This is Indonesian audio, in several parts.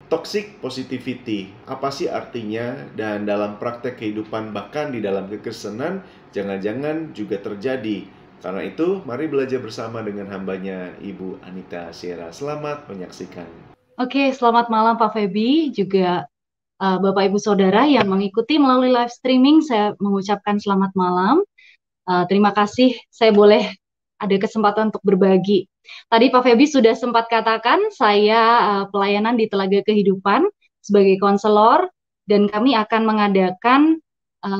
Toxic positivity, apa sih artinya? Dan dalam praktek kehidupan bahkan di dalam kekristenan, jangan-jangan juga terjadi. Karena itu, mari belajar bersama dengan hambanya Ibu Anita Sierra. Selamat menyaksikan. Oke, selamat malam Pak Feby, juga Bapak Ibu Saudara yang mengikuti melalui live streaming. Saya mengucapkan selamat malam. Terima kasih saya boleh ada kesempatan untuk berbagi. Tadi Pak Feby sudah sempat katakan saya pelayanan di Telaga Kehidupan sebagai konselor dan kami akan mengadakan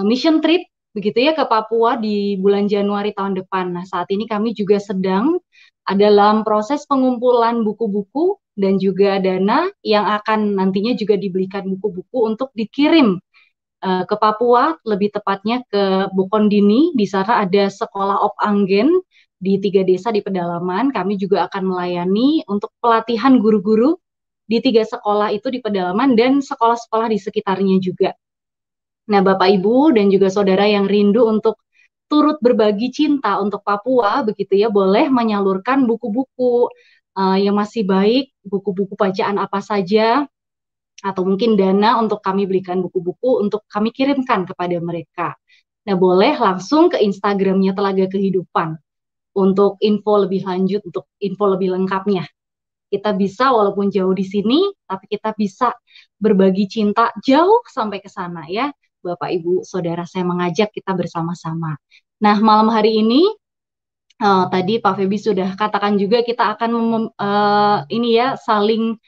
mission trip begitu ya ke Papua di bulan Januari tahun depan. Nah, saat ini kami juga sedang dalam proses pengumpulan buku-buku dan juga dana yang akan nantinya juga dibelikan buku-buku untuk dikirim ke Papua, lebih tepatnya ke Bokondini. Di sana ada sekolah Op Anggen di 3 desa di pedalaman. Kami juga akan melayani untuk pelatihan guru-guru di 3 sekolah itu di pedalaman dan sekolah-sekolah di sekitarnya juga. Nah, Bapak Ibu dan juga saudara yang rindu untuk turut berbagi cinta untuk Papua, begitu ya, boleh menyalurkan buku-buku yang masih baik, buku-buku bacaan apa saja, atau mungkin dana untuk kami belikan buku-buku untuk kami kirimkan kepada mereka. Nah, boleh langsung ke Instagramnya Telaga Kehidupan untuk info lebih lanjut, untuk info lebih lengkapnya. Kita bisa walaupun jauh di sini, tapi kita bisa berbagi cinta jauh sampai ke sana ya. Bapak, Ibu, Saudara, saya mengajak kita bersama-sama. Nah, malam hari ini, tadi Pak Feby sudah katakan juga kita akan ini ya, saling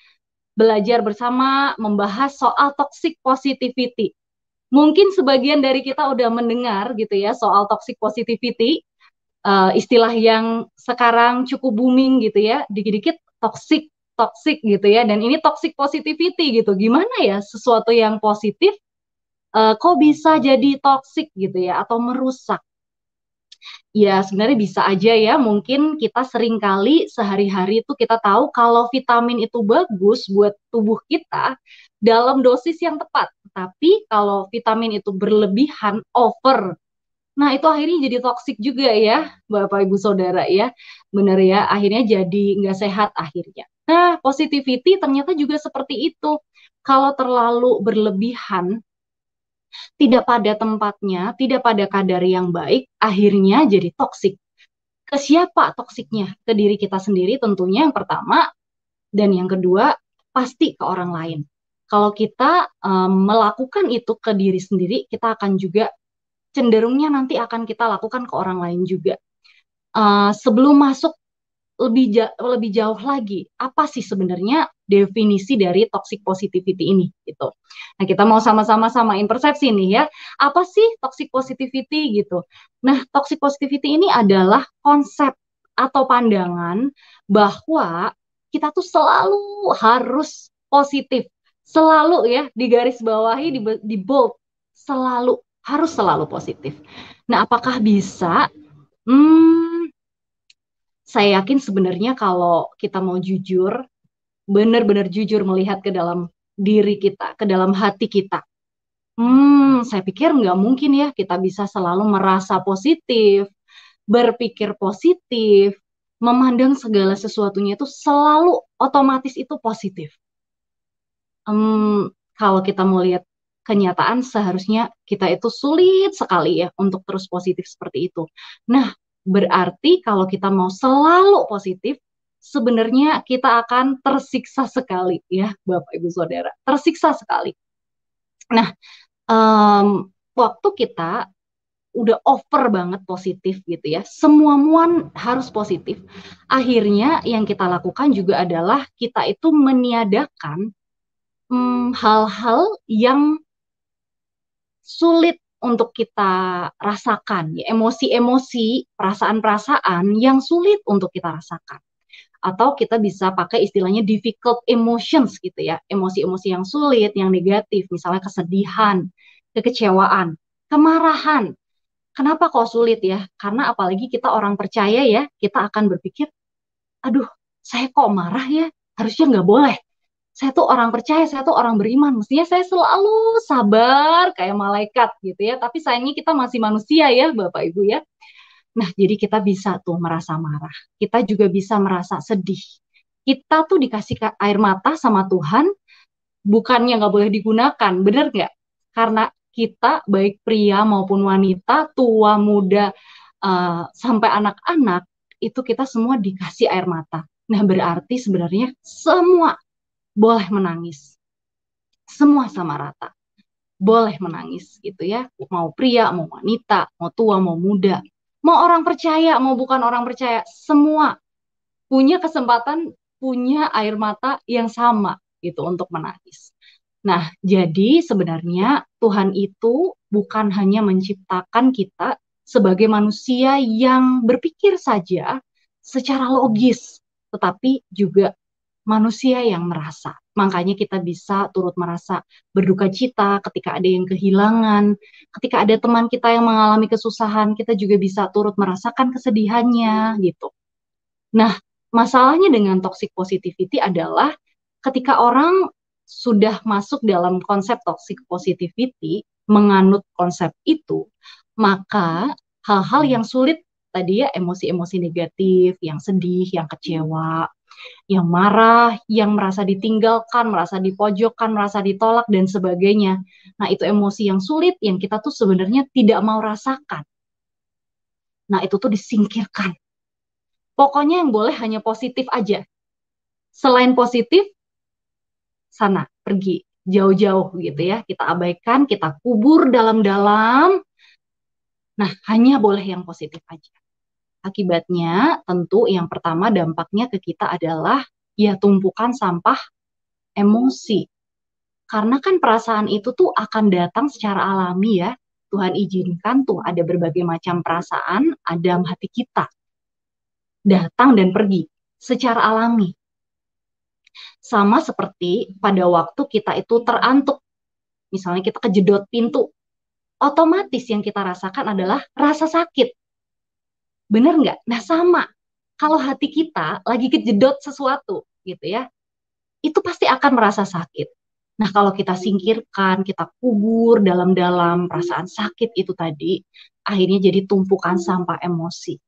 belajar bersama membahas soal toxic positivity. Mungkin sebagian dari kita udah mendengar gitu ya soal toxic positivity, istilah yang sekarang cukup booming gitu ya, dikit-dikit toxic, toxic gitu ya, dan ini toxic positivity gitu. Gimana ya sesuatu yang positif kok bisa jadi toxic gitu ya atau merusak? Ya, sebenarnya bisa aja ya. Mungkin kita sering kali sehari-hari itu kita tahu kalau vitamin itu bagus buat tubuh kita dalam dosis yang tepat. Tapi kalau vitamin itu berlebihan, over, nah itu akhirnya jadi toksik juga ya, Bapak Ibu Saudara ya. Bener ya, akhirnya jadi nggak sehat akhirnya. Nah, positivity ternyata juga seperti itu. Kalau terlalu berlebihan, tidak pada tempatnya, tidak pada kadar yang baik, akhirnya jadi toksik. Ke siapa toksiknya? Ke diri kita sendiri tentunya yang pertama, dan yang kedua pasti ke orang lain. Kalau kita melakukan itu ke diri sendiri, kita akan juga cenderungnya nanti akan kita lakukan ke orang lain juga. Sebelum masuk lebih jauh lagi, apa sih sebenarnya definisi dari toxic positivity ini gitu. Nah, kita mau sama-sama samain persepsi nih ya. Apa sih toxic positivity gitu? Nah, toxic positivity ini adalah konsep atau pandangan bahwa kita tuh selalu harus positif. Selalu ya, di garis bawahi, di bold, selalu harus selalu positif. Nah, apakah bisa? Hmm, saya yakin sebenarnya kalau kita mau jujur, benar-benar jujur melihat ke dalam diri kita, ke dalam hati kita. Saya pikir nggak mungkin ya kita bisa selalu merasa positif, berpikir positif, memandang segala sesuatunya itu selalu otomatis itu positif. Kalau kita mau lihat kenyataan, seharusnya kita itu sulit sekali ya untuk terus positif seperti itu. Nah, berarti kalau kita mau selalu positif, sebenarnya kita akan tersiksa sekali ya, Bapak Ibu Saudara, tersiksa sekali. Nah, waktu kita udah over banget positif gitu ya, semua muan harus positif. Akhirnya yang kita lakukan juga adalah kita itu meniadakan hal-hal yang sulit untuk kita rasakan, ya, emosi-emosi, perasaan-perasaan yang sulit untuk kita rasakan. Atau kita bisa pakai istilahnya difficult emotions gitu ya, emosi-emosi yang sulit, yang negatif, misalnya kesedihan, kekecewaan, kemarahan. Kenapa kok sulit ya? Karena apalagi kita orang percaya ya, kita akan berpikir, aduh, saya kok marah ya? Harusnya nggak boleh. Saya tuh orang percaya, saya tuh orang beriman. Mestinya saya selalu sabar kayak malaikat gitu ya. Tapi sayangnya kita masih manusia ya, Bapak Ibu ya. Nah, jadi kita bisa tuh merasa marah. Kita juga bisa merasa sedih. Kita tuh dikasih air mata sama Tuhan, bukannya nggak boleh digunakan, bener nggak? Karena kita baik pria maupun wanita, tua, muda, sampai anak-anak, itu kita semua dikasih air mata. Nah, berarti sebenarnya semua boleh menangis. Semua sama rata. Boleh menangis gitu ya. Mau pria, mau wanita, mau tua, mau muda. Mau orang percaya, mau bukan orang percaya. Semua punya kesempatan, punya air mata yang sama gitu untuk menangis. Nah, jadi sebenarnya Tuhan itu bukan hanya menciptakan kita sebagai manusia yang berpikir saja secara logis, tetapi juga manusia yang merasa. Makanya kita bisa turut merasa berduka cita ketika ada yang kehilangan, ketika ada teman kita yang mengalami kesusahan, kita juga bisa turut merasakan kesedihannya gitu. Nah, masalahnya dengan toxic positivity adalah ketika orang sudah masuk dalam konsep toxic positivity, menganut konsep itu, maka hal-hal yang sulit tadi ya, emosi-emosi negatif, yang sedih, yang kecewa, yang marah, yang merasa ditinggalkan, merasa dipojokkan, merasa ditolak, dan sebagainya. Nah, itu emosi yang sulit yang kita tuh sebenarnya tidak mau rasakan. Nah, itu tuh disingkirkan. Pokoknya yang boleh hanya positif aja. Selain positif, sana, pergi. Jauh-jauh gitu ya. Kita abaikan, kita kubur dalam-dalam. Nah, hanya boleh yang positif aja. Akibatnya, tentu yang pertama dampaknya ke kita adalah ya tumpukan sampah emosi. Karena kan perasaan itu tuh akan datang secara alami ya. Tuhan izinkan tuh ada berbagai macam perasaan dalam hati kita. Datang dan pergi secara alami. Sama seperti pada waktu kita itu terantuk. Misalnya kita kejedot pintu. Otomatis yang kita rasakan adalah rasa sakit. Bener nggak? Nah sama. Kalau hati kita lagi kejedot sesuatu gitu ya, itu pasti akan merasa sakit. Nah, kalau kita singkirkan, kita kubur dalam-dalam perasaan sakit itu tadi, akhirnya jadi tumpukan sampah emosi.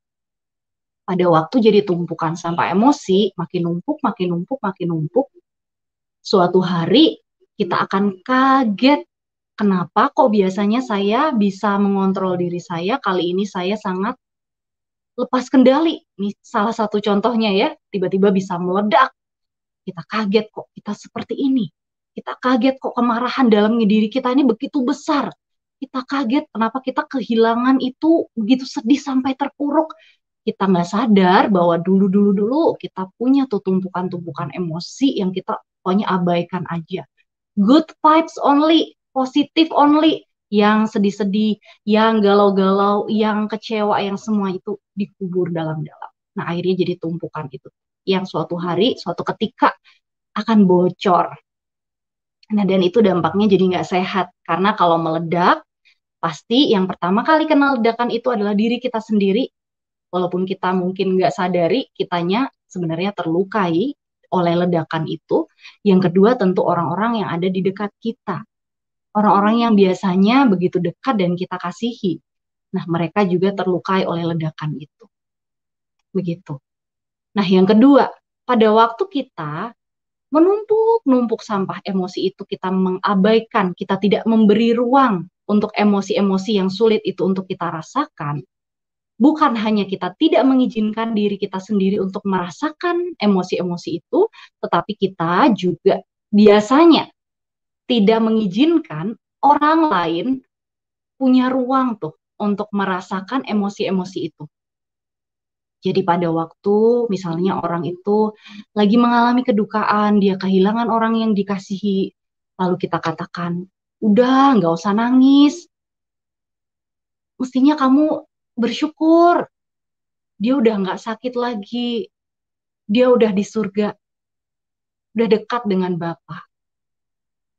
Pada waktu jadi tumpukan sampah emosi, makin numpuk, makin numpuk, makin numpuk, suatu hari kita akan kaget. Kenapa kok biasanya saya bisa mengontrol diri saya, kali ini saya sangat lepas kendali. Ini salah satu contohnya ya, tiba-tiba bisa meledak. Kita kaget kok kita seperti ini. Kita kaget kok kemarahan dalam diri kita ini begitu besar. Kita kaget kenapa kita kehilangan itu begitu sedih sampai terpuruk. Kita nggak sadar bahwa dulu kita punya tuh tumpukan-tumpukan emosi yang kita pokoknya abaikan aja. Good vibes only, positif only. Yang sedih-sedih, yang galau-galau, yang kecewa, yang semua itu dikubur dalam-dalam. Nah akhirnya jadi tumpukan itu. Yang suatu hari, suatu ketika akan bocor. Nah, dan itu dampaknya jadi nggak sehat. Karena kalau meledak, pasti yang pertama kali kena ledakan itu adalah diri kita sendiri. Walaupun kita mungkin nggak sadari, kitanya sebenarnya terlukai oleh ledakan itu. Yang kedua tentu orang-orang yang ada di dekat kita. Orang-orang yang biasanya begitu dekat dan kita kasihi. Nah, mereka juga terlukai oleh ledakan itu. Begitu. Nah, yang kedua, pada waktu kita menumpuk-numpuk sampah emosi itu kita mengabaikan, kita tidak memberi ruang untuk emosi-emosi yang sulit itu untuk kita rasakan. Bukan hanya kita tidak mengizinkan diri kita sendiri untuk merasakan emosi-emosi itu, tetapi kita juga biasanya tidak mengizinkan orang lain punya ruang tuh untuk merasakan emosi-emosi itu. Jadi pada waktu misalnya orang itu lagi mengalami kedukaan, dia kehilangan orang yang dikasihi, lalu kita katakan, udah nggak usah nangis, mestinya kamu bersyukur, dia udah nggak sakit lagi, dia udah di surga, udah dekat dengan Bapa.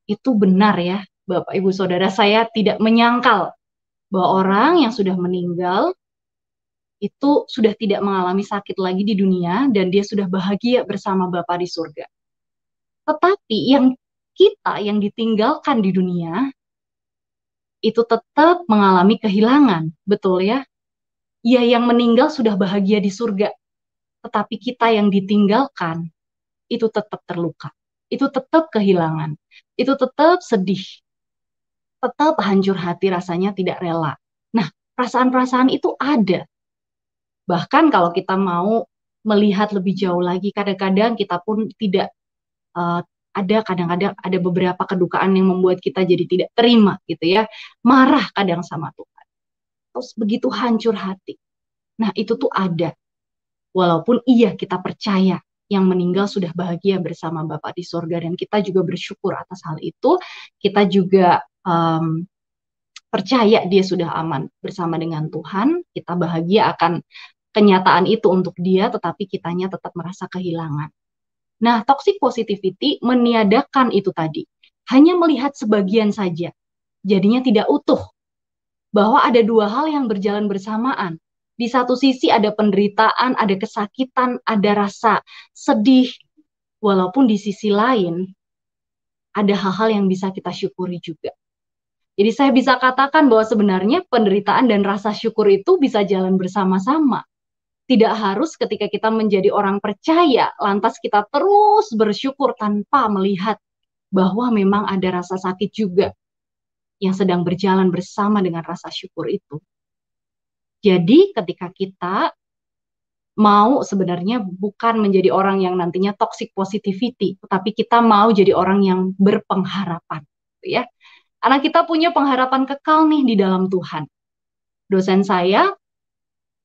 Itu benar ya, Bapak Ibu Saudara, saya tidak menyangkal bahwa orang yang sudah meninggal itu sudah tidak mengalami sakit lagi di dunia dan dia sudah bahagia bersama Bapa di surga. Tetapi yang kita yang ditinggalkan di dunia itu tetap mengalami kehilangan, betul ya? Ya yang meninggal sudah bahagia di surga, tetapi kita yang ditinggalkan itu tetap terluka. itu tetap kehilangan, itu tetap sedih, tetap hancur hati, rasanya tidak rela. Nah, perasaan-perasaan itu ada. Bahkan kalau kita mau melihat lebih jauh lagi, kadang-kadang kita pun tidak eh, kadang-kadang ada beberapa kedukaan yang membuat kita jadi tidak terima gitu ya, marah kadang sama Tuhan. Terus begitu hancur hati. Nah, itu tuh ada. Walaupun iya kita percaya yang meninggal sudah bahagia bersama Bapa di sorga dan kita juga bersyukur atas hal itu, kita juga percaya dia sudah aman bersama dengan Tuhan, kita bahagia akan kenyataan itu untuk dia, tetapi kitanya tetap merasa kehilangan. Nah, toxic positivity meniadakan itu tadi. Hanya melihat sebagian saja. Jadinya tidak utuh. Bahwa ada dua hal yang berjalan bersamaan. Di satu sisi ada penderitaan, ada kesakitan, ada rasa sedih. Walaupun di sisi lain ada hal-hal yang bisa kita syukuri juga. Jadi saya bisa katakan bahwa sebenarnya penderitaan dan rasa syukur itu bisa jalan bersama-sama. Tidak harus ketika kita menjadi orang percaya, lantas kita terus bersyukur tanpa melihat bahwa memang ada rasa sakit juga yang sedang berjalan bersama dengan rasa syukur itu. Jadi ketika kita mau sebenarnya bukan menjadi orang yang nantinya toxic positivity, tetapi kita mau jadi orang yang berpengharapan, ya. Karena kita punya pengharapan kekal nih di dalam Tuhan. Dosen saya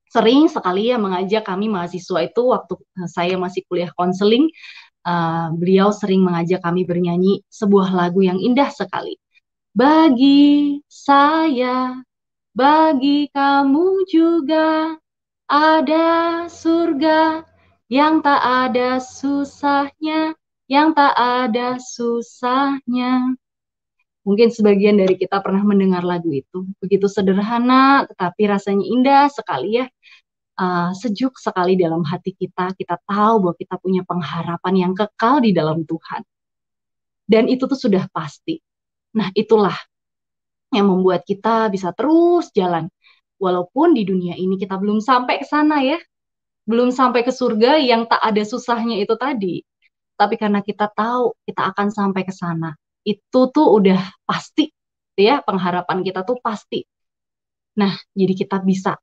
sering sekali ya mengajak kami mahasiswa itu waktu saya masih kuliah konseling, beliau sering mengajak kami bernyanyi sebuah lagu yang indah sekali. Bagi saya, bagi kamu juga ada surga yang tak ada susahnya, yang tak ada susahnya. Mungkin sebagian dari kita pernah mendengar lagu itu. Begitu sederhana, tetapi rasanya indah sekali ya. Sejuk sekali dalam hati kita. Kita tahu bahwa kita punya pengharapan yang kekal di dalam Tuhan. Dan itu tuh sudah pasti. Nah, itulah yang membuat kita bisa terus jalan. Walaupun di dunia ini kita belum sampai ke sana ya. Belum sampai ke surga yang tak ada susahnya itu tadi. Tapi karena kita tahu kita akan sampai ke sana. Itu tuh udah pasti. Ya, pengharapan kita tuh pasti. Nah, jadi kita bisa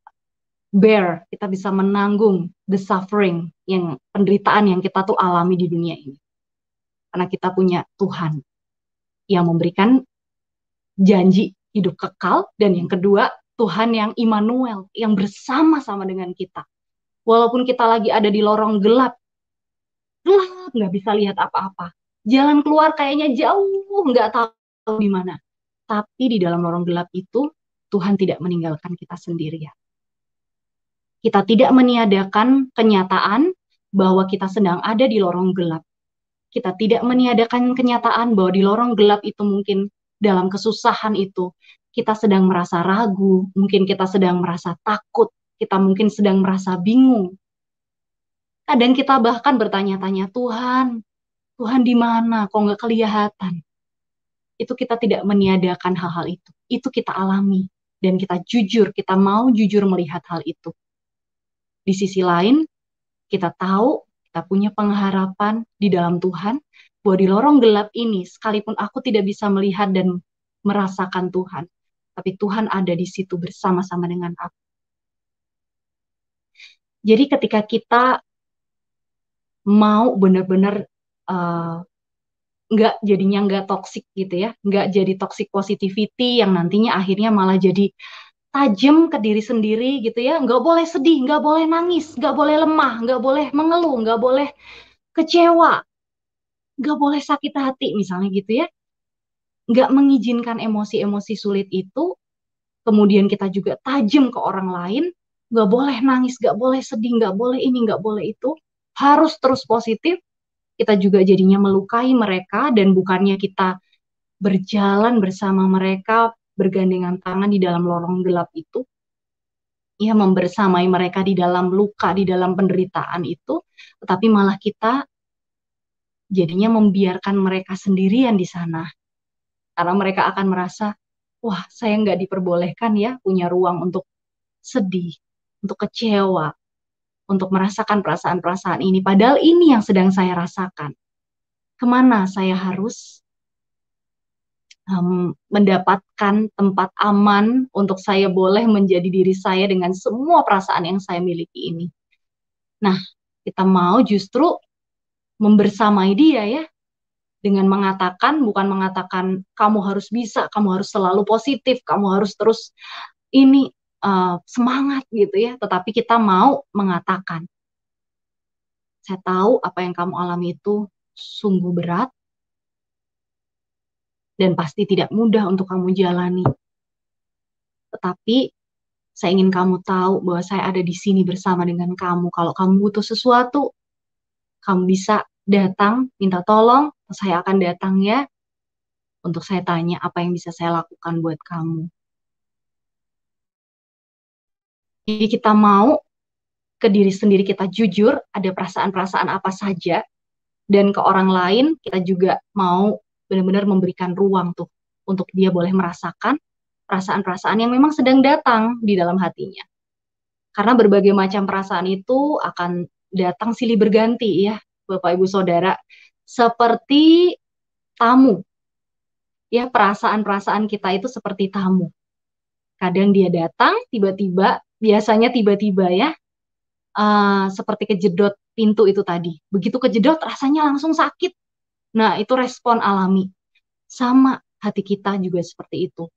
bear, kita bisa menanggung the suffering, yang penderitaan yang kita tuh alami di dunia ini. Karena kita punya Tuhan yang memberikan janji hidup kekal, dan yang kedua, Tuhan yang Immanuel, yang bersama-sama dengan kita. Walaupun kita lagi ada di lorong gelap, nggak bisa lihat apa-apa. Jalan keluar kayaknya jauh, nggak tahu di mana. Tapi di dalam lorong gelap itu, Tuhan tidak meninggalkan kita sendirian. Kita tidak meniadakan kenyataan bahwa kita sedang ada di lorong gelap. Kita tidak meniadakan kenyataan bahwa di lorong gelap itu mungkin dalam kesusahan itu kita sedang merasa ragu, mungkin kita sedang merasa takut, kita mungkin sedang merasa bingung. Kadang kita bahkan bertanya-tanya, Tuhan, Tuhan di mana? Kok nggak kelihatan? Itu kita tidak meniadakan hal-hal itu. Itu kita alami. Dan kita jujur, kita mau jujur melihat hal itu. Di sisi lain, kita tahu, kita punya pengharapan di dalam Tuhan, bahwa di lorong gelap ini, sekalipun aku tidak bisa melihat dan merasakan Tuhan, tapi Tuhan ada di situ bersama-sama dengan aku. Jadi ketika kita mau benar-benar nggak toksik gitu ya, nggak jadi toxic positivity yang nantinya akhirnya malah jadi tajam ke diri sendiri gitu ya, nggak boleh sedih, nggak boleh nangis, nggak boleh lemah, nggak boleh mengeluh, nggak boleh kecewa, nggak boleh sakit hati misalnya gitu ya, nggak mengizinkan emosi-emosi sulit itu, kemudian kita juga tajam ke orang lain, nggak boleh nangis, nggak boleh sedih, nggak boleh ini, nggak boleh itu, harus terus positif, kita juga jadinya melukai mereka, dan bukannya kita berjalan bersama mereka, bergandengan tangan di dalam lorong gelap itu, ya membersamai mereka di dalam luka, di dalam penderitaan itu, tetapi malah kita jadinya membiarkan mereka sendirian di sana. Karena mereka akan merasa, wah saya nggak diperbolehkan ya punya ruang untuk sedih, untuk kecewa, untuk merasakan perasaan-perasaan ini. Padahal ini yang sedang saya rasakan. kemana saya harus mendapatkan tempat aman untuk saya boleh menjadi diri saya dengan semua perasaan yang saya miliki ini. Nah, kita mau justru membersamai dia ya, dengan mengatakan, bukan mengatakan kamu harus bisa, kamu harus selalu positif, kamu harus terus ini semangat gitu ya, tetapi kita mau mengatakan, saya tahu apa yang kamu alami itu sungguh berat, dan pasti tidak mudah untuk kamu jalani. Tetapi saya ingin kamu tahu bahwa saya ada di sini bersama dengan kamu. Kalau kamu butuh sesuatu, kamu bisa datang, minta tolong, saya akan datang ya, untuk saya tanya apa yang bisa saya lakukan buat kamu. Jadi kita mau ke diri sendiri kita jujur, ada perasaan-perasaan apa saja, dan ke orang lain kita juga mau benar-benar memberikan ruang tuh, untuk dia boleh merasakan perasaan-perasaan yang memang sedang datang di dalam hatinya. Karena berbagai macam perasaan itu akan datang silih berganti ya, Bapak Ibu Saudara. Seperti tamu. Ya, perasaan-perasaan kita itu seperti tamu. Kadang dia datang tiba-tiba, biasanya tiba-tiba ya, seperti kejedot pintu itu tadi. Begitu kejedot rasanya langsung sakit. Nah, itu respon alami. Sama hati kita juga seperti itu.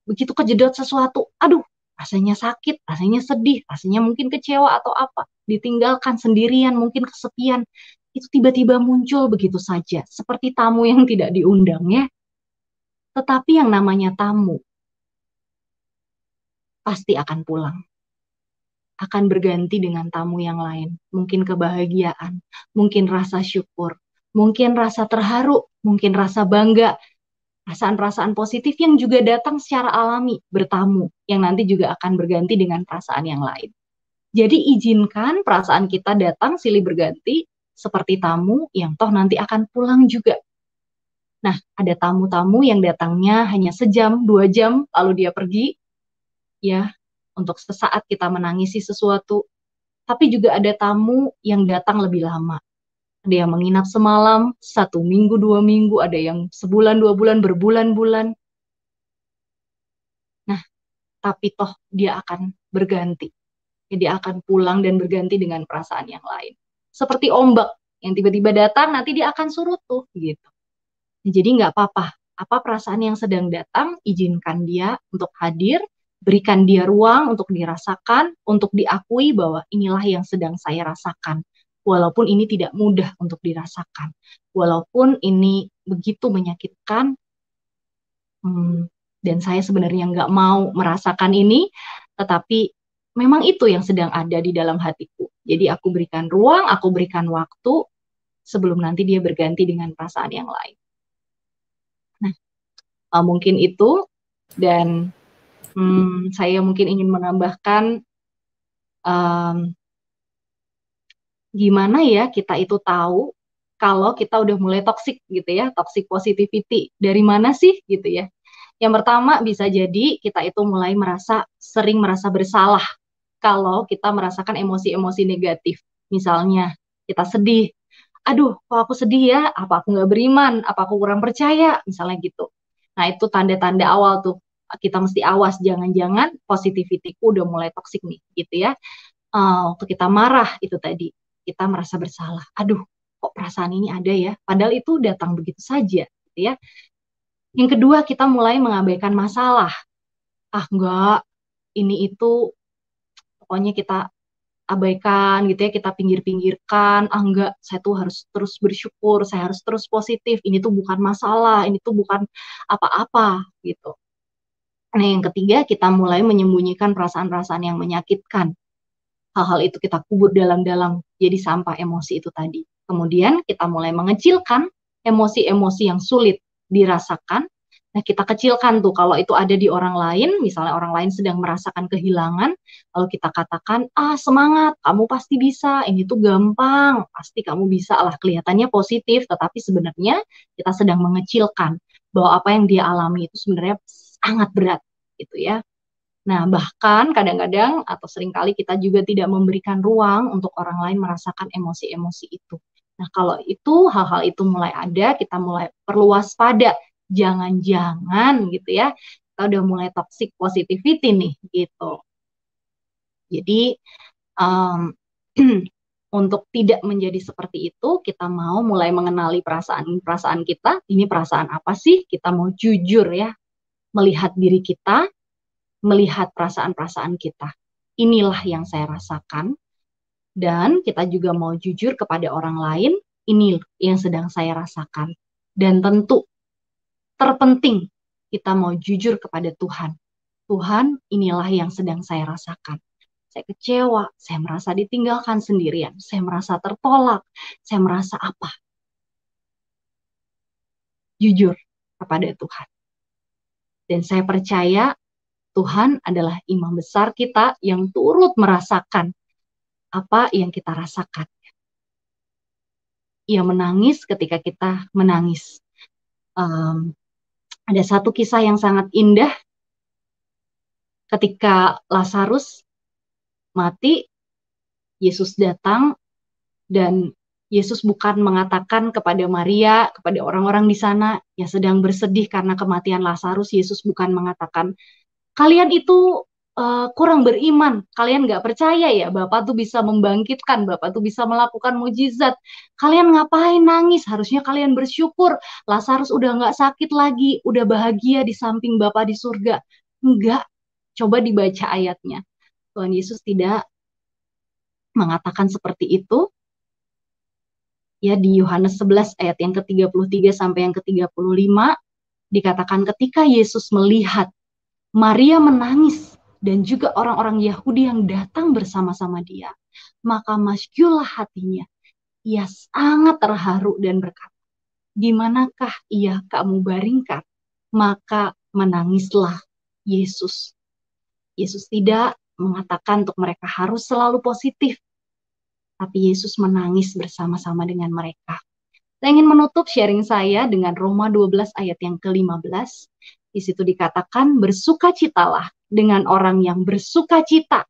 Begitu kejedot sesuatu, aduh, rasanya sakit, rasanya sedih, rasanya mungkin kecewa atau apa, ditinggalkan sendirian, mungkin kesepian, itu tiba-tiba muncul begitu saja, seperti tamu yang tidak diundang ya. Tetapi yang namanya tamu pasti akan pulang, akan berganti dengan tamu yang lain, mungkin kebahagiaan, mungkin rasa syukur, mungkin rasa terharu, mungkin rasa bangga, perasaan-perasaan positif yang juga datang secara alami, bertamu, yang nanti juga akan berganti dengan perasaan yang lain. Jadi izinkan perasaan kita datang silih berganti, seperti tamu yang toh nanti akan pulang juga. Nah, ada tamu-tamu yang datangnya hanya sejam, 2 jam, lalu dia pergi, ya, untuk sesaat kita menangisi sesuatu. Tapi juga ada tamu yang datang lebih lama. Ada yang menginap semalam, 1 minggu, 2 minggu, ada yang sebulan, 2 bulan, berbulan-bulan. Nah, tapi toh dia akan berganti. Dia akan pulang dan berganti dengan perasaan yang lain. Seperti ombak yang tiba-tiba datang, nanti dia akan surut tuh, gitu. Jadi nggak apa-apa. Apa perasaan yang sedang datang, izinkan dia untuk hadir, berikan dia ruang untuk dirasakan, untuk diakui bahwa inilah yang sedang saya rasakan. Walaupun ini tidak mudah untuk dirasakan. Walaupun ini begitu menyakitkan, dan saya sebenarnya nggak mau merasakan ini, tetapi memang itu yang sedang ada di dalam hatiku. Jadi aku berikan ruang, aku berikan waktu, sebelum nanti dia berganti dengan perasaan yang lain. Nah, mungkin itu, dan saya mungkin ingin menambahkan, gimana ya kita itu tahu kalau kita udah mulai toxic gitu ya, toxic positivity. Dari mana sih gitu ya? Yang pertama bisa jadi kita itu mulai sering merasa bersalah kalau kita merasakan emosi-emosi negatif. Misalnya kita sedih, aduh kok aku sedih ya, apa aku nggak beriman, apa aku kurang percaya, misalnya gitu. Nah itu tanda-tanda awal tuh, kita mesti awas, jangan-jangan positivity-ku udah mulai toxic nih gitu ya. Waktu kita marah itu tadi, kita merasa bersalah, aduh kok perasaan ini ada ya, padahal itu datang begitu saja gitu ya. Yang kedua, kita mulai mengabaikan masalah. Enggak, ini itu pokoknya kita abaikan gitu ya, kita pinggir-pinggirkan. Enggak, saya tuh harus terus bersyukur, saya harus terus positif. Ini tuh bukan masalah, ini tuh bukan apa-apa gitu. Nah, yang ketiga, kita mulai menyembunyikan perasaan-perasaan yang menyakitkan. Hal-hal itu kita kubur dalam-dalam, jadi sampah emosi itu tadi. Kemudian kita mulai mengecilkan emosi-emosi yang sulit dirasakan. Nah, kita kecilkan tuh kalau itu ada di orang lain, misalnya orang lain sedang merasakan kehilangan, lalu kita katakan, semangat, kamu pasti bisa, ini tuh gampang, pasti kamu bisa lah, kelihatannya positif, tetapi sebenarnya kita sedang mengecilkan bahwa apa yang dia alami itu sebenarnya sangat berat, gitu ya. Nah, bahkan kadang-kadang atau seringkali kita juga tidak memberikan ruang untuk orang lain merasakan emosi-emosi itu. Nah, kalau itu hal-hal itu mulai ada, kita mulai perlu waspada. Jangan-jangan gitu ya, kita udah mulai toxic positivity nih gitu. Jadi um, untuk tidak menjadi seperti itu, kita mau mulai mengenali perasaan-perasaan kita. Ini perasaan apa sih? Kita mau jujur ya, melihat diri kita, melihat perasaan-perasaan kita. Inilah yang saya rasakan. Dan kita juga mau jujur kepada orang lain, ini yang sedang saya rasakan. Dan tentu, terpenting, kita mau jujur kepada Tuhan. Tuhan, inilah yang sedang saya rasakan. Saya kecewa, saya merasa ditinggalkan sendirian, saya merasa tertolak, saya merasa apa? Jujur kepada Tuhan. Dan saya percaya Tuhan adalah imam besar kita yang turut merasakan apa yang kita rasakan. Ia menangis ketika kita menangis. Ada satu kisah yang sangat indah ketika Lazarus mati, Yesus datang dan Yesus bukan mengatakan kepada Maria, kepada orang-orang di sana yang sedang bersedih karena kematian Lazarus, Yesus bukan mengatakan, kalian itu kurang beriman, kalian nggak percaya ya, Bapak tuh bisa membangkitkan, Bapak tuh bisa melakukan mujizat, kalian ngapain nangis, harusnya kalian bersyukur, Lazarus udah nggak sakit lagi, udah bahagia di samping Bapak di surga. Enggak, coba dibaca ayatnya. Tuhan Yesus tidak mengatakan seperti itu. Ya, di Yohanes 11 ayat yang ke-33 sampai yang ke-35 dikatakan ketika Yesus melihat Maria menangis dan juga orang-orang Yahudi yang datang bersama-sama dia, maka masyurlah hatinya. Ia sangat terharu dan berkata, di manakah ia kamu baringkan? Maka menangislah Yesus. Yesus tidak mengatakan untuk mereka harus selalu positif, tapi Yesus menangis bersama-sama dengan mereka. Saya ingin menutup sharing saya dengan Roma 12 ayat yang ke-15. Di situ dikatakan, bersukacitalah dengan orang yang bersukacita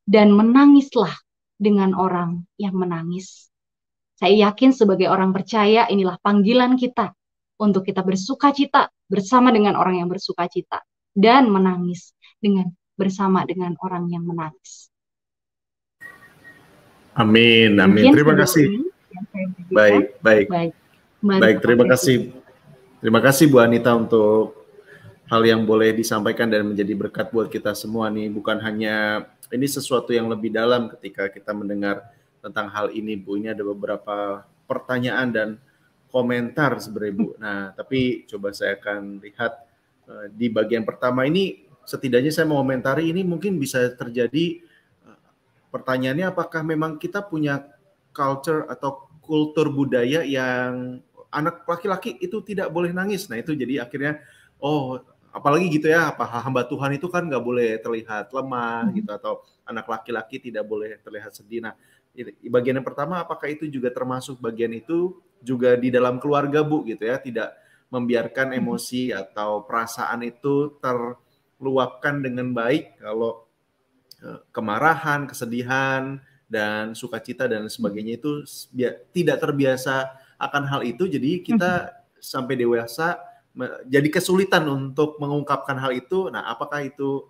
dan menangislah dengan orang yang menangis. Saya yakin sebagai orang percaya inilah panggilan kita untuk kita bersukacita bersama dengan orang yang bersukacita dan menangis bersama dengan orang yang menangis. Amin, amin. Terima kasih. Baik. Terima kasih. Terima kasih Bu Anita untuk hal yang boleh disampaikan dan menjadi berkat buat kita semua nih. Bukan hanya ini sesuatu yang lebih dalam ketika kita mendengar tentang hal ini, Bu. Ini ada beberapa pertanyaan dan komentar sebenarnya, Bu. Nah, tapi coba saya akan lihat di bagian pertama ini, setidaknya saya mau komentari ini mungkin bisa terjadi. Pertanyaannya, apakah memang kita punya culture atau kultur budaya yang anak laki-laki itu tidak boleh nangis? Nah itu jadi akhirnya, apalagi gitu ya, hamba Tuhan itu kan nggak boleh terlihat lemah gitu, atau anak laki-laki tidak boleh terlihat sedih. Nah, bagian yang pertama, apakah itu juga termasuk bagian itu juga di dalam keluarga, Bu, gitu ya, tidak membiarkan emosi atau perasaan itu terluapkan dengan baik. Kalau kemarahan, kesedihan, dan sukacita dan sebagainya itu tidak terbiasa akan hal itu, jadi kita sampai dewasa jadi kesulitan untuk mengungkapkan hal itu. Nah, apakah itu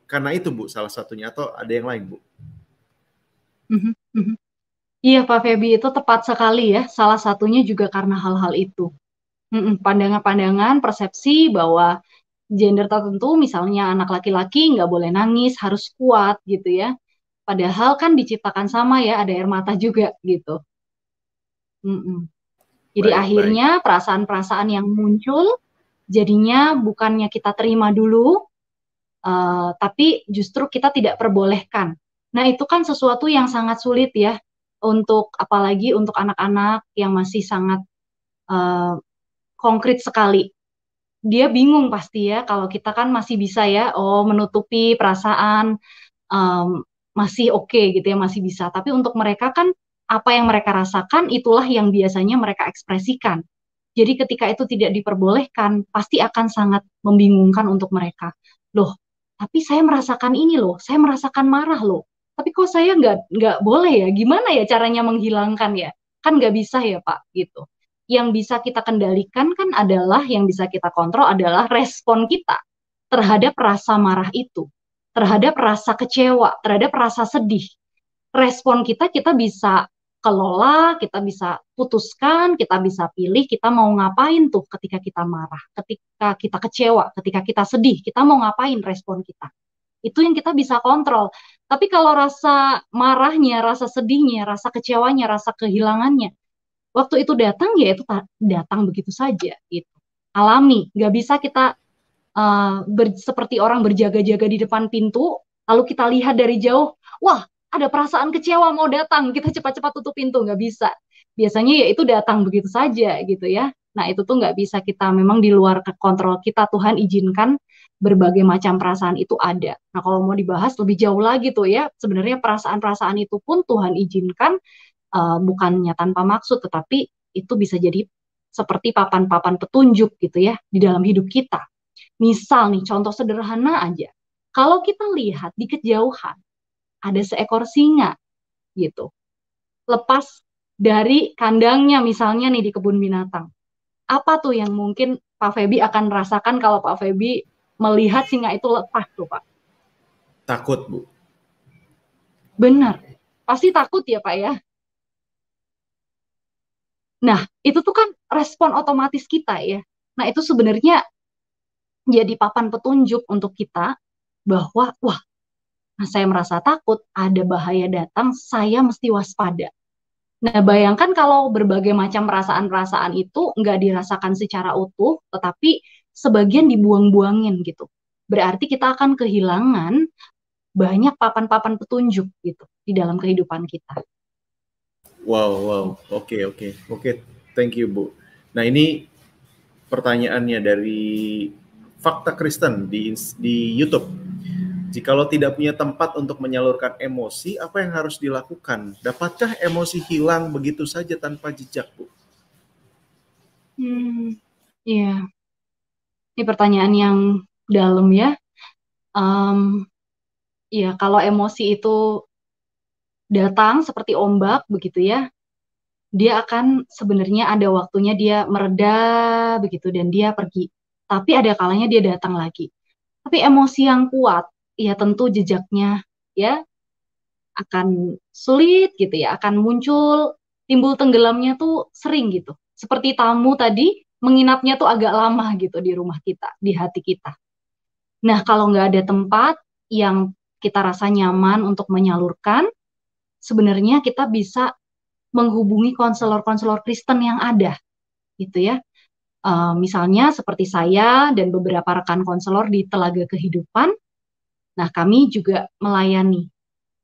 karena itu, Bu, salah satunya, atau ada yang lain, Bu? Iya, Pak Febi, itu tepat sekali ya. Salah satunya juga karena hal-hal itu. Pandangan-pandangan, persepsi bahwa gender tertentu, misalnya anak laki-laki nggak boleh nangis, harus kuat gitu ya. Padahal kan diciptakan sama ya, ada air mata juga gitu. Jadi akhirnya perasaan-perasaan yang muncul, jadinya bukannya kita terima dulu, tapi justru kita tidak perbolehkan. Nah itu kan sesuatu yang sangat sulit ya, apalagi untuk anak-anak yang masih sangat konkret sekali. Dia bingung pasti ya, kalau kita kan masih bisa ya, menutupi perasaan, masih oke gitu ya, masih bisa. Tapi untuk mereka kan, apa yang mereka rasakan, itulah yang biasanya mereka ekspresikan. Jadi ketika itu tidak diperbolehkan, pasti akan sangat membingungkan untuk mereka. Loh, tapi saya merasakan ini loh, saya merasakan marah loh. Tapi kok saya nggak boleh ya, gimana ya caranya menghilangkan ya? Kan nggak bisa ya Pak, gitu. Yang bisa kita kendalikan kan adalah, yang bisa kita kontrol adalah respon kita terhadap rasa marah itu, terhadap rasa kecewa, terhadap rasa sedih. Respon kita bisa kelola, kita bisa putuskan, kita bisa pilih kita mau ngapain tuh ketika kita marah, ketika kita kecewa, ketika kita sedih, kita mau ngapain respon kita. Itu yang kita bisa kontrol. Tapi kalau rasa marahnya, rasa sedihnya, rasa kecewanya, rasa kehilangannya, waktu itu datang ya itu datang begitu saja gitu. Alami, nggak bisa kita seperti orang berjaga-jaga di depan pintu, lalu kita lihat dari jauh, wah ada perasaan kecewa mau datang, kita cepat-cepat tutup pintu, nggak bisa. Biasanya ya itu datang begitu saja gitu ya. Nah itu tuh nggak bisa kita, memang di luar kontrol kita, Tuhan izinkan berbagai macam perasaan itu ada. Nah kalau mau dibahas lebih jauh lagi tuh ya, sebenarnya perasaan-perasaan itu pun Tuhan izinkan, bukannya tanpa maksud, tetapi itu bisa jadi seperti papan-papan petunjuk gitu ya di dalam hidup kita. Misal nih, contoh sederhana aja. Kalau kita lihat di kejauhan, ada seekor singa gitu. Lepas dari kandangnya misalnya nih di kebun binatang. Apa tuh yang mungkin Pak Feby akan rasakan kalau Pak Feby melihat singa itu lepas tuh Pak? Takut, Bu. Benar. Pasti takut ya Pak ya? Nah, itu tuh kan respon otomatis kita ya. Nah, itu sebenarnya jadi papan petunjuk untuk kita bahwa, wah, saya merasa takut, ada bahaya datang, saya mesti waspada. Nah, bayangkan kalau berbagai macam perasaan-perasaan itu nggak dirasakan secara utuh, tetapi sebagian dibuang-buangin gitu. Berarti kita akan kehilangan banyak papan-papan petunjuk gitu di dalam kehidupan kita. Wow. Oke. Thank you, Bu. Nah, ini pertanyaannya dari Fakta Kristen di YouTube. Jikalau tidak punya tempat untuk menyalurkan emosi, apa yang harus dilakukan? Dapatkah emosi hilang begitu saja tanpa jejak, Bu? Iya, ini pertanyaan yang dalam ya. Ya, kalau emosi itu datang seperti ombak begitu ya, dia akan sebenarnya ada waktunya dia mereda begitu dan dia pergi. Tapi ada kalanya dia datang lagi. Tapi emosi yang kuat, ya tentu jejaknya ya akan sulit gitu ya, akan muncul, timbul tenggelamnya tuh sering gitu. Seperti tamu tadi, menginapnya tuh agak lama gitu di rumah kita, di hati kita. Nah, kalau nggak ada tempat yang kita rasa nyaman untuk menyalurkan, sebenarnya kita bisa menghubungi konselor-konselor Kristen yang ada, gitu ya. Misalnya seperti saya dan beberapa rekan konselor di Telaga Kehidupan, nah kami juga melayani,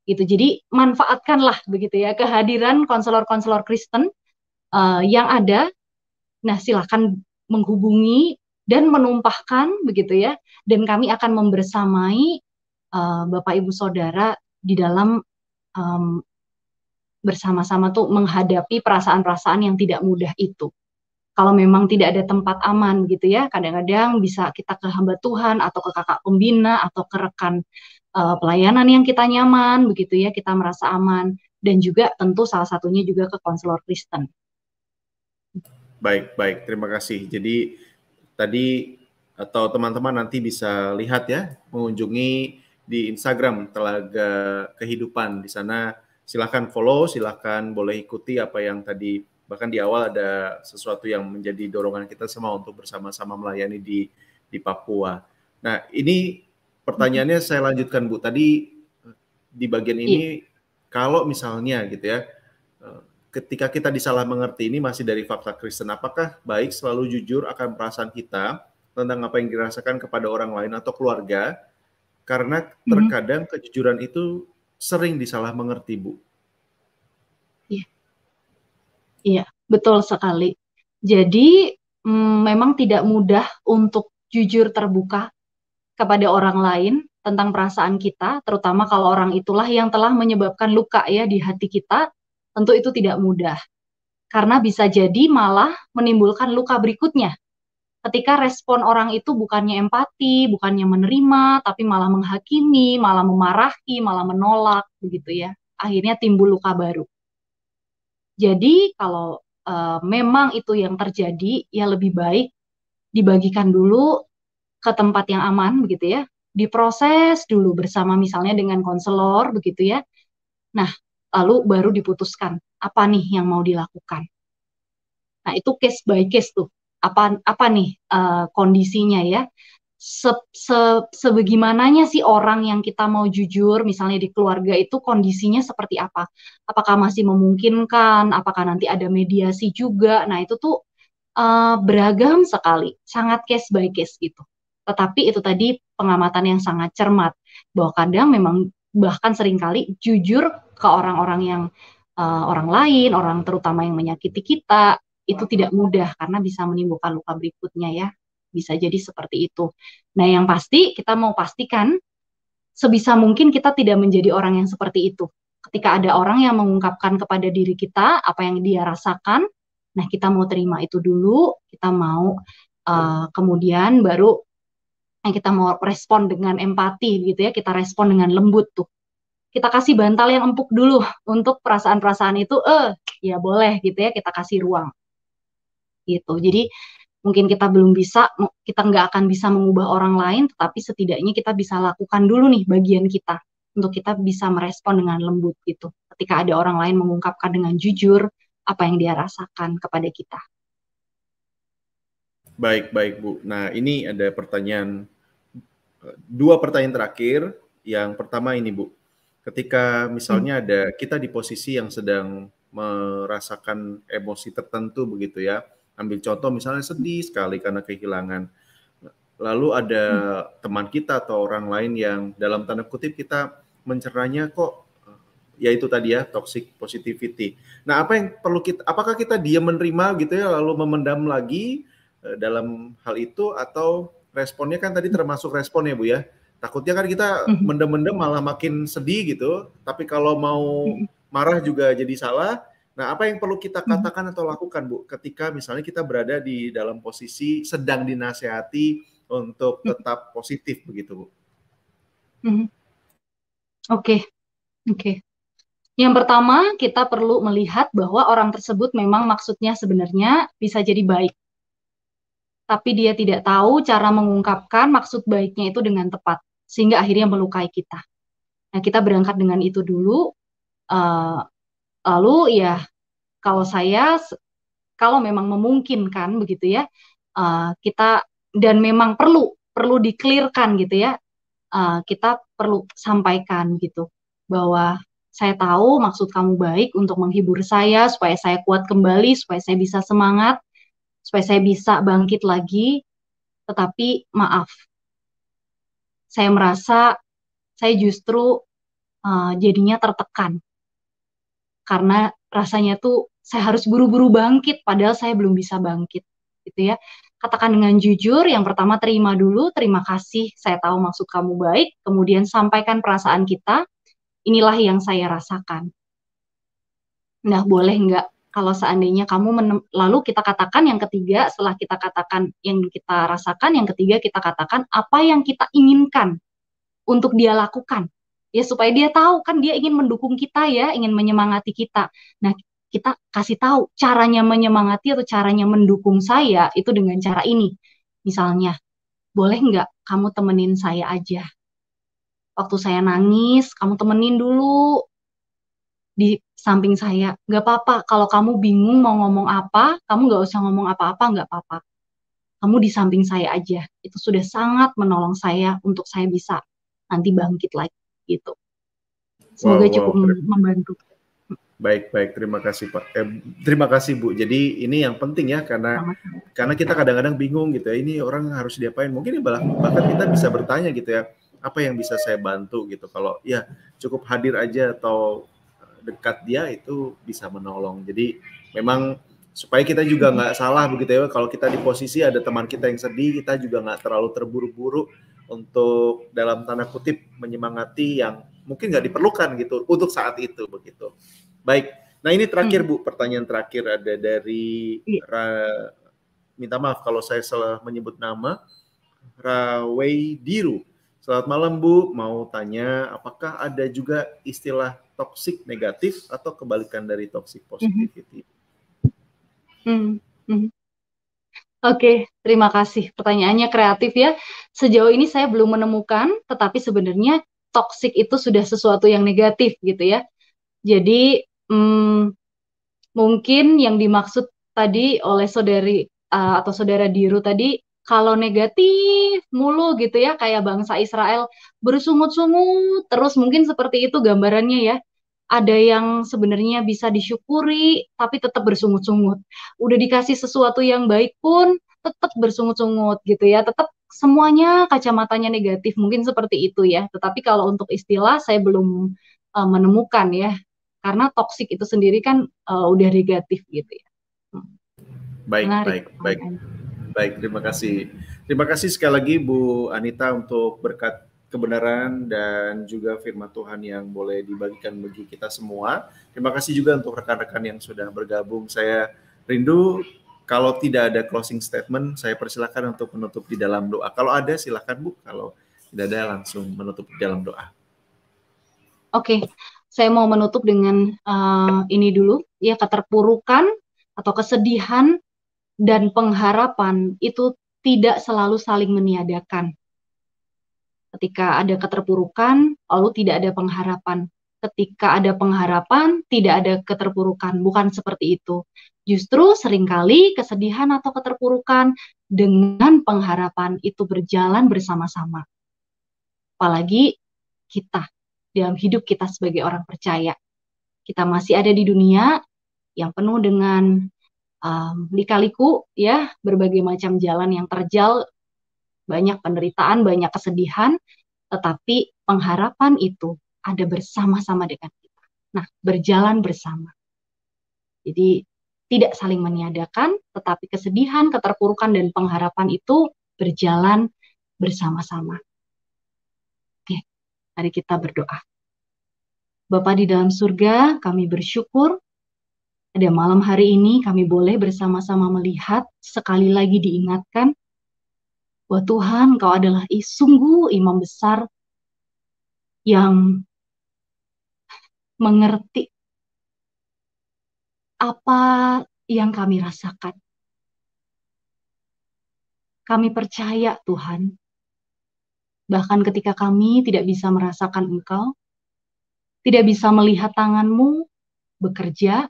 gitu. Jadi manfaatkanlah begitu ya kehadiran konselor-konselor Kristen yang ada. Nah silakan menghubungi dan menumpahkan begitu ya, dan kami akan membersamai Bapak Ibu Saudara di dalam bersama-sama tuh menghadapi perasaan-perasaan yang tidak mudah itu. Kalau memang tidak ada tempat aman gitu ya, kadang-kadang bisa kita ke hamba Tuhan atau ke kakak pembina atau ke rekan pelayanan yang kita nyaman begitu ya, kita merasa aman, dan juga tentu salah satunya juga ke konselor Kristen. Baik. Terima kasih. Jadi tadi atau teman-teman nanti bisa lihat ya, mengunjungi di Instagram Telaga Kehidupan. Di sana silakan follow, silakan boleh ikuti apa yang tadi, bahkan di awal ada sesuatu yang menjadi dorongan kita semua untuk bersama-sama melayani di Papua. Nah, ini pertanyaannya saya lanjutkan, Bu. Tadi di bagian ini, kalau misalnya gitu ya, ketika kita disalah mengerti, ini masih dari Fakta Kristen, apakah baik selalu jujur akan perasaan kita tentang apa yang dirasakan kepada orang lain atau keluarga, karena terkadang kejujuran itu sering disalah mengerti, Bu. Iya, betul sekali. Jadi memang tidak mudah untuk jujur terbuka kepada orang lain tentang perasaan kita, terutama kalau orang itulah yang telah menyebabkan luka ya di hati kita. Tentu itu tidak mudah, karena bisa jadi malah menimbulkan luka berikutnya. Ketika respon orang itu bukannya empati, bukannya menerima, tapi malah menghakimi, malah memarahi, malah menolak, begitu ya. Akhirnya timbul luka baru. Jadi kalau memang itu yang terjadi, ya lebih baik dibagikan dulu ke tempat yang aman begitu ya, diproses dulu bersama misalnya dengan konselor begitu ya. Nah, lalu baru diputuskan apa nih yang mau dilakukan. Nah, itu case by case tuh. Apa apa nih kondisinya ya? Sebagaimananya sih orang yang kita mau jujur, misalnya di keluarga itu kondisinya seperti apa? Apakah masih memungkinkan? Apakah nanti ada mediasi juga? Nah, itu tuh beragam sekali, sangat case by case gitu. Tetapi itu tadi pengamatan yang sangat cermat, bahwa kadang memang bahkan seringkali jujur ke orang-orang yang orang lain, orang terutama yang menyakiti kita, itu tidak mudah karena bisa menimbulkan luka berikutnya ya. Bisa jadi seperti itu. Nah, yang pasti kita mau pastikan sebisa mungkin kita tidak menjadi orang yang seperti itu. Ketika ada orang yang mengungkapkan kepada diri kita apa yang dia rasakan, nah kita mau terima itu dulu, kita mau kemudian baru kita mau respon dengan empati gitu ya, kita respon dengan lembut tuh. Kita kasih bantal yang empuk dulu untuk perasaan-perasaan itu, ya boleh gitu ya, kita kasih ruang gitu. Jadi mungkin kita belum bisa, kita nggak akan bisa mengubah orang lain, tetapi setidaknya kita bisa lakukan dulu nih bagian kita untuk kita bisa merespon dengan lembut gitu. Ketika ada orang lain mengungkapkan dengan jujur apa yang dia rasakan kepada kita. Baik, baik Bu. Nah, ini ada pertanyaan, dua pertanyaan terakhir. Yang pertama ini Bu, ketika misalnya ada kita di posisi yang sedang merasakan emosi tertentu begitu ya, ambil contoh misalnya sedih sekali karena kehilangan. Lalu ada teman kita atau orang lain yang dalam tanda kutip kita mencernanya kok ya itu tadi ya toxic positivity. Nah, apa yang perlu kita, apakah kita diam menerima gitu ya lalu memendam lagi dalam hal itu, atau responnya kan tadi termasuk respon ya Bu ya. Takutnya kan kita mendem-mendem malah makin sedih gitu, tapi kalau mau marah juga jadi salah. Nah, apa yang perlu kita katakan atau lakukan Bu ketika misalnya kita berada di dalam posisi sedang dinasehati untuk tetap positif begitu Bu? Oke, oke. Yang pertama, kita perlu melihat bahwa orang tersebut memang maksudnya sebenarnya bisa jadi baik, tapi dia tidak tahu cara mengungkapkan maksud baiknya itu dengan tepat, sehingga akhirnya melukai kita. Nah, kita berangkat dengan itu dulu, uh, lalu ya kalau saya, kalau memang memungkinkan begitu ya, kita dan memang perlu dikelirkan gitu ya, kita perlu sampaikan gitu bahwa saya tahu maksud kamu baik untuk menghibur saya supaya saya kuat kembali, supaya saya bisa semangat, supaya saya bisa bangkit lagi. Tetapi maaf, saya merasa saya justru jadinya tertekan karena rasanya tuh saya harus buru-buru bangkit padahal saya belum bisa bangkit gitu ya. Katakan dengan jujur, yang pertama terima dulu, terima kasih, saya tahu maksud kamu baik, kemudian sampaikan perasaan kita, inilah yang saya rasakan. Nah, boleh nggak kalau seandainya kamu lalu kita katakan yang ketiga, setelah kita katakan yang kita rasakan, yang ketiga kita katakan apa yang kita inginkan untuk dia lakukan. Ya supaya dia tahu kan dia ingin mendukung kita ya, ingin menyemangati kita. Nah, kita kasih tahu caranya menyemangati atau caranya mendukung saya itu dengan cara ini. Misalnya, boleh nggak kamu temenin saya aja? Waktu saya nangis, kamu temenin dulu di samping saya. Nggak apa-apa, kalau kamu bingung mau ngomong apa, kamu nggak usah ngomong apa-apa, nggak apa-apa. Kamu di samping saya aja. Itu sudah sangat menolong saya untuk saya bisa nanti bangkit lagi gitu. Semoga cukup membantu. Baik, baik. Terima kasih Pak. Terima kasih Bu. Jadi ini yang penting ya, karena kita kadang-kadang bingung gitu ya. Ini orang harus diapain? Mungkin bahkan kita bisa bertanya gitu ya. Apa yang bisa saya bantu gitu? Kalau ya cukup hadir aja atau dekat dia itu bisa menolong. Jadi memang supaya kita juga nggak salah begitu ya. Kalau kita di posisi ada teman kita yang sedih, kita juga nggak terlalu terburu-buru untuk dalam tanda kutip menyemangati yang mungkin nggak diperlukan gitu untuk saat itu begitu. Baik, nah ini terakhir Bu, pertanyaan terakhir ada dari minta maaf kalau saya salah menyebut nama, Rawei Diru. Selamat malam Bu, mau tanya apakah ada juga istilah toxic negatif atau kebalikan dari toxic positivity? Hmm, hmm. Oke, terima kasih. Pertanyaannya kreatif ya. Sejauh ini saya belum menemukan, tetapi sebenarnya toxic itu sudah sesuatu yang negatif gitu ya. Jadi mungkin yang dimaksud tadi oleh saudari atau saudara Diru tadi, kalau negatif mulu gitu ya, kayak bangsa Israel bersungut-sungut terus, mungkin seperti itu gambarannya ya. Ada yang sebenarnya bisa disyukuri, tapi tetap bersungut-sungut. Udah dikasih sesuatu yang baik pun tetap bersungut-sungut gitu ya. Tetap semuanya kacamatanya negatif, mungkin seperti itu ya. Tetapi kalau untuk istilah saya belum menemukan ya, karena toksik itu sendiri kan udah negatif gitu ya. Baik, Menarik baik, baik. pertanyaannya. Baik, terima kasih. Terima kasih sekali lagi Bu Anita untuk berkat kebenaran dan juga firman Tuhan yang boleh dibagikan bagi kita semua. Terima kasih juga untuk rekan-rekan yang sudah bergabung. Saya rindu kalau tidak ada closing statement, saya persilakan untuk menutup di dalam doa. Kalau ada silakan Bu, kalau tidak ada langsung menutup di dalam doa. Oke, saya mau menutup dengan ini dulu ya, keterpurukan atau kesedihan dan pengharapan itu tidak selalu saling meniadakan. Ketika ada keterpurukan, lalu tidak ada pengharapan. Ketika ada pengharapan, tidak ada keterpurukan. Bukan seperti itu. Justru seringkali kesedihan atau keterpurukan dengan pengharapan itu berjalan bersama-sama. Apalagi kita, dalam hidup kita sebagai orang percaya. Kita masih ada di dunia yang penuh dengan lika-liku, ya, berbagai macam jalan yang terjal, banyak penderitaan, banyak kesedihan, tetapi pengharapan itu ada bersama-sama dengan kita. Nah, berjalan bersama. Jadi tidak saling meniadakan, tetapi kesedihan, keterpurukan, dan pengharapan itu berjalan bersama-sama. Oke, mari kita berdoa. Bapa di dalam surga, kami bersyukur pada malam hari ini kami boleh bersama-sama melihat, sekali lagi diingatkan bahwa Tuhan, Engkau adalah sungguh imam besar yang mengerti apa yang kami rasakan. Kami percaya Tuhan, bahkan ketika kami tidak bisa merasakan Engkau, tidak bisa melihat tangan-Mu bekerja,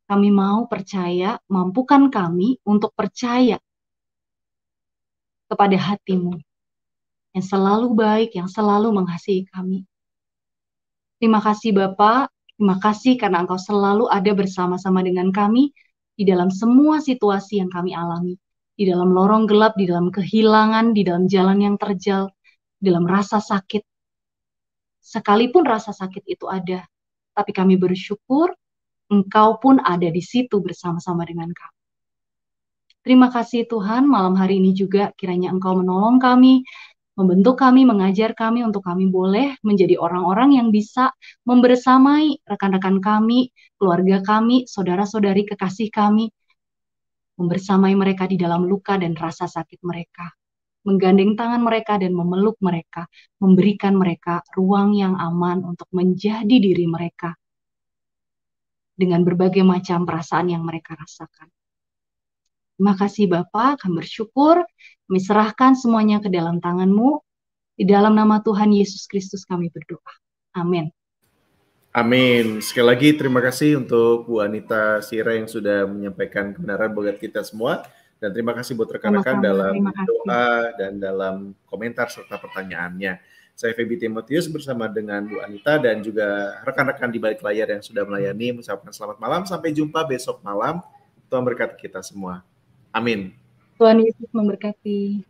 kami mau percaya, mampukan kami untuk percaya kepada hati-Mu yang selalu baik, yang selalu mengasihi kami. Terima kasih Bapak, terima kasih karena Engkau selalu ada bersama-sama dengan kami di dalam semua situasi yang kami alami. Di dalam lorong gelap, di dalam kehilangan, di dalam jalan yang terjal, di dalam rasa sakit. Sekalipun rasa sakit itu ada, tapi kami bersyukur Engkau pun ada di situ bersama-sama dengan kami. Terima kasih Tuhan, malam hari ini juga kiranya Engkau menolong kami, membentuk kami, mengajar kami untuk kami boleh menjadi orang-orang yang bisa membersamai rekan-rekan kami, keluarga kami, saudara-saudari kekasih kami, membersamai mereka di dalam luka dan rasa sakit mereka, menggandeng tangan mereka dan memeluk mereka, memberikan mereka ruang yang aman untuk menjadi diri mereka dengan berbagai macam perasaan yang mereka rasakan. Terima kasih Bapak, kami bersyukur, kami serahkan semuanya ke dalam tangan-Mu. Di dalam nama Tuhan Yesus Kristus kami berdoa. Amin. Amin. Sekali lagi terima kasih untuk Bu Anita Sira yang sudah menyampaikan kebenaran buat kita semua. Dan terima kasih buat rekan-rekan dalam doa dan dalam komentar serta pertanyaannya. Saya Feby Timotius bersama dengan Bu Anita dan juga rekan-rekan di balik layar yang sudah melayani. Mengucapkan selamat malam. Sampai jumpa besok malam. Tuhan berkati kita semua. Amin. Tuhan Yesus memberkati.